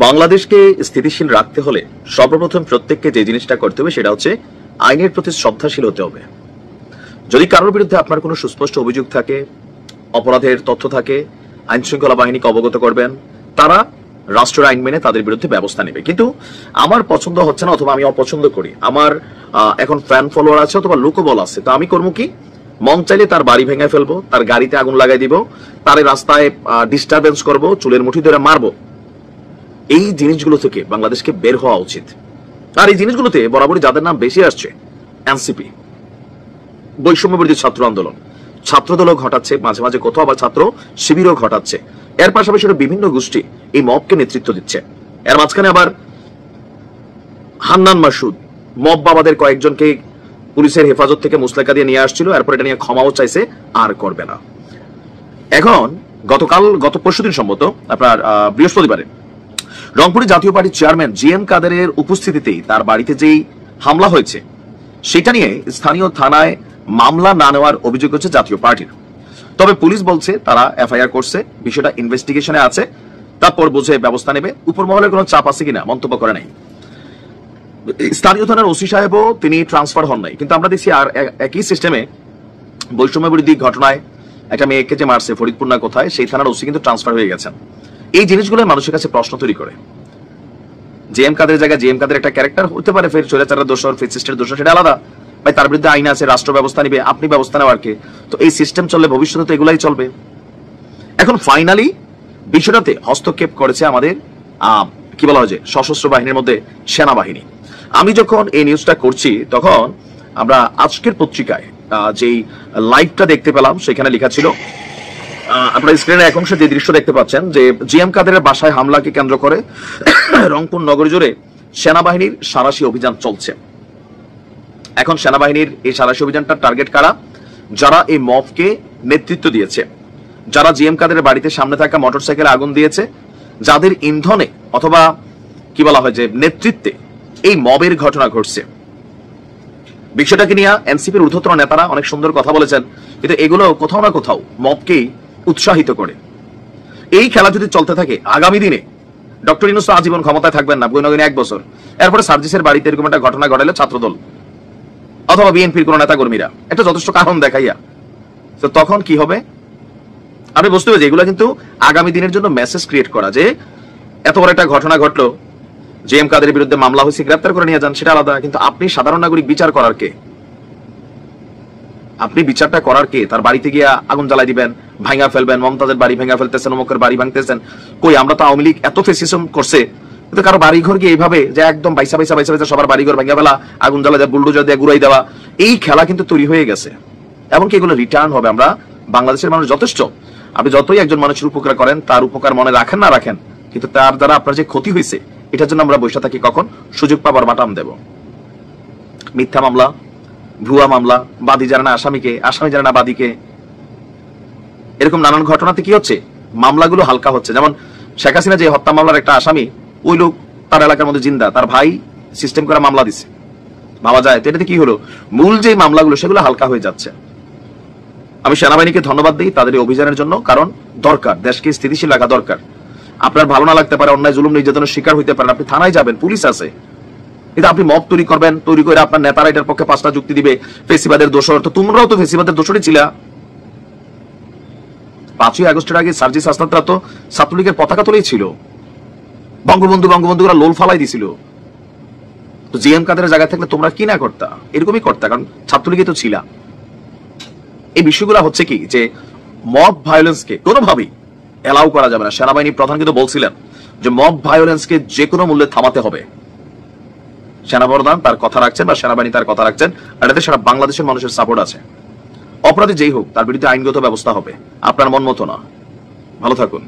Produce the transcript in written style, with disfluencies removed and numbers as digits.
বাংলাদেশকে স্থিতিশীল রাখতে হলে সর্বপ্রথম প্রত্যেককে যে জিনিসটা করতে হবে সেটা হচ্ছে আইনের প্রতি শ্রদ্ধাশীল হতে হবে। যদি কারোর বিরুদ্ধে আপনার কোনো সুস্পষ্ট অভিযোগ থাকে, অপরাধের তথ্য থাকে, আইন শৃঙ্খলা বাহিনীকে অবগত করবেন, তারা রাষ্ট্রের আইন মেনে তাদের বিরুদ্ধে ব্যবস্থা নেবে। কিন্তু আমার পছন্দ হচ্ছে না অথবা আমি অপছন্দ করি, আমার এখন ফ্যান ফলোয়ার আছে অথবা লোকবল আছে, তো আমি করবো কি, মন চাইলে তার বাড়ি ভেঙে ফেলবো, তার গাড়িতে আগুন লাগাই দিব, তার রাস্তায় ডিস্টারবেন্স করব, চুলের মুঠি ধরে মারবো। এই জিনিসগুলো থেকে বাংলাদেশকে বের হওয়া উচিত। আর এই জিনিসগুলোতে বরাবরই যাদের নাম বেশি আসছে, এনসিপি, বৈষম্য বিরোধী ছাত্র আন্দোলন, ছাত্রদলও ঘটাচ্ছে, মাঝে মাঝে কোথাও আবার ছাত্র শিবিরও ঘটাচ্ছে। এর পাশাপাশি বিভিন্ন গোষ্ঠী এই মবকে নেতৃত্ব দিচ্ছে। এর মাঝখানে আবার হান্নান মাসুদ মব বাবাদের কয়েকজনকে পুলিশের হেফাজত থেকে মুসলেকা দিয়ে নিয়ে আসছিল, এরপর এটা নিয়ে ক্ষমাও চাইছে, আর করবে না। এখন গত পরশুদিন সম্ভবত আপনার বৃহস্পতিবারে রংপুরে জাতীয় পার্টির চেয়ারম্যান জিএম কাদেরের উপস্থিতিতেই তার বাড়িতে যেই হামলা হয়েছে সেটা নিয়ে স্থানীয় থানায় মামলা না নেওয়ার অভিযোগ হচ্ছে জাতীয় পার্টির। তবে পুলিশ বলছে তারা এফআইআর করছে, বিষয়টা ইনভেস্টিগেশনে আছে, তারপর বুঝে ব্যবস্থা নেবে। উপর মহলে কোনো চাপ আছে কিনা মন্তব্য করে নাই। স্থানীয় থানার ওসি সাহেবও তিনি ট্রান্সফার হন নাই, কিন্তু আমরা দেখছি আর একই সিস্টেমে বৈষম্য বিরোধী ঘটনায় একটা মেয়েকে যে মারছে ফরিদপুর না কোথায়, সেই থানার ওসি কিন্তু ট্রান্সফার হয়ে গেছেন। এই জিনিসগুলো মানুষের কাছে প্রশ্ন তৈরি করে। জিএম কাদের জায়গায় জিএম কাদের একটা ক্যারেক্টার হতে পারে, ফের স্বৈরাচারের দোষর, ফেসিস্টের দোষর, সেটা আলাদা ভাই, তার বিরুদ্ধে আইন আছে, রাষ্ট্র ব্যবস্থা নিবে, আপনি ব্যবস্থা নেওয়ার কে। তো এই সিস্টেম চললে ভবিষ্যতে তো এগুলাই চলবে। এখন ফাইনালি বিষয়টাতে হস্তক্ষেপ করেছে আমাদের কি বলা হয় যে সশস্ত্র বাহিনীর মধ্যে সেনাবাহিনী। আমি যখন এই নিউজটা করছি তখন আমরা আজকের পত্রিকায় যেই লাইভটা দেখতে পেলাম সেখানে লেখা ছিল, আপনার স্ক্রিনে এক অংশে যে দৃশ্য দেখতে পাচ্ছেন, যে জিএম কাদেরের বাসায় হামলাকে কেন্দ্র করে রংপুর নগর জুড়ে সেনাবাহিনীর সাঁড়াশি অভিযান চলছে। এখন সেনাবাহিনীর এই সাঁড়াশি অভিযানটার টার্গেট কারা? যারা এই মবকে নেতৃত্ব দিয়েছে, যারা জিএম কাদেরের বাড়িতে সামনে থাকা মোটরসাইকেলে আগুন দিয়েছে, যাদের ইন্ধনে অথবা কি বলা হয় যে নেতৃত্বে এই মবের ঘটনা ঘটছে। বিষয়টাকে নিয়ে এনসিপির ঊর্ধ্বতন নেতারা অনেক সুন্দর কথা বলেছেন, কিন্তু এগুলো কোথাও না কোথাও মবকেই উৎসাহিত করে। এই খেলা যদি চলতে থাকে আগামী দিনে ডক্টর ইউনূস আজীবন ক্ষমতায় থাকবেন না, বৈনগিনী 1 বছর, এরপরে সার্জিসের বাড়িতে এরকম একটা ঘটনা ঘটালে ছাত্রদল অথবা বিএনপির কোন নেতা কর্মীরা একটা যথেষ্ট কারণ দেখাইয়া, তো তখন কি হবে আপনি বুঝতে হবে যে এগুলো কিন্তু আগামী দিনের জন্য মেসেজ ক্রিয়েট করা, যে এত বড় একটা ঘটনা ঘটলো, জিএম কাদের বিরুদ্ধে মামলা হয়েছে, গ্রেপ্তার করে নিয়ে যান, সেটা আলাদা, কিন্তু আপনি সাধারণ নাগরিক বিচার করার কে? আপনি বিচারটা করার কে? তার বাড়িতে গিয়ে আগুন জ্বালাই দিবেন, ভাঙা ফেলবেন, মমতাজের বাড়ি ভাঙা ফেলতেছেন, অমুকের বাড়ি ভাঙতেছেন। কই, আমরা তো আওয়ামী লীগ এত ফেসিজম করছে, কিন্তু কারো বাড়ি ঘর গিয়ে এইভাবে যে একদম বাইসা সবার বাড়ি ঘর ভাঙা ফেলা, আগুন জ্বালা দেওয়া, বুলডোজার দিয়ে গুড়াই দেওয়া, এই খেলা কিন্তু তৈরি হয়ে গেছে। এমনকি এগুলো রিটার্ন হবে। আমরা বাংলাদেশের মানুষ যথেষ্ট, আপনি যতই একজন মানুষের উপকার করেন, তার উপকার মনে রাখেন না রাখেন, কিন্তু তার দ্বারা আপনার যে ক্ষতি হয়েছে এটার জন্য আমরা বসে থাকি কখন? সুযোগ পাবার বাটাম দেব। মিথ্যা মামলা, ভুয়া মামলা, বাদী যারা না আসামিকে, আসামি যারা না বাদীকে, এরকম নানান ঘটনাতে কি হচ্ছে, মামলাগুলো হালকা হচ্ছে। যেমন শেখ হাসিনা যে হত্যা মামলার একটা আসামি, ওই লোক তার এলাকার মধ্যে জিন্দা, তার ভাই সিস্টেম করে মামলা দিচ্ছে, ভাবা যায়। তো এটাতে কি হলো, মূল যে মামলাগুলো সেগুলো হালকা হয়ে যাচ্ছে। আমি সেনাবাহিনীকে ধন্যবাদ দিই তাদের এই অভিযানের জন্য, কারণ দরকার, দেশকে স্থিতিশীল রাখা দরকার। আপনার ভালো না লাগতে পারে, অন্যায় জুলুম নির্যাতনের শিকার হইতে পারেন, আপনি থানায় যাবেন, পুলিশ আছে, কিন্তু আপনি মব তৈরি করবেন, তৈরি করে আপনার নেতারা এটার পক্ষে 5টা যুক্তি দিবে, ফেসিবাদের দোষর। তো তোমরাও তো ফেসিবাদের দোষরই ছিলা। 5ই আগস্টের আগে সার্জিস আসনাদরা তো ছাত্রলীগের পতাকা তুলেই ছিল, বঙ্গবন্ধু করে লোল ফালাই দিছিল। তো জিএম কাদের জায়গায় থাকলে তোমরা কি না করতা? এরকমই করতা, কারণ ছাত্রলীগে তো ছিলা। এই বিষয়গুলো হচ্ছে কি, যে মব ভায়োলেন্সকে কোনোভাবেই এলাও করা যাবে না। সেনাবাহিনী প্রধান কিন্তু বলছিলেন যে মব ভায়োলেন্সকে যে কোনো মূল্যে থামাতে হবে। সেনাপ্রধান তার কথা রাখছেন বা সেনাবাহিনী তার কথা রাখছেন, আর এতে সারা বাংলাদেশের মানুষের সাপোর্ট আছে। অপরাধী যেই হোক তার বিরুদ্ধে আইনগত ব্যবস্থা হবে, আপনার মন মতো না। ভালো থাকুন।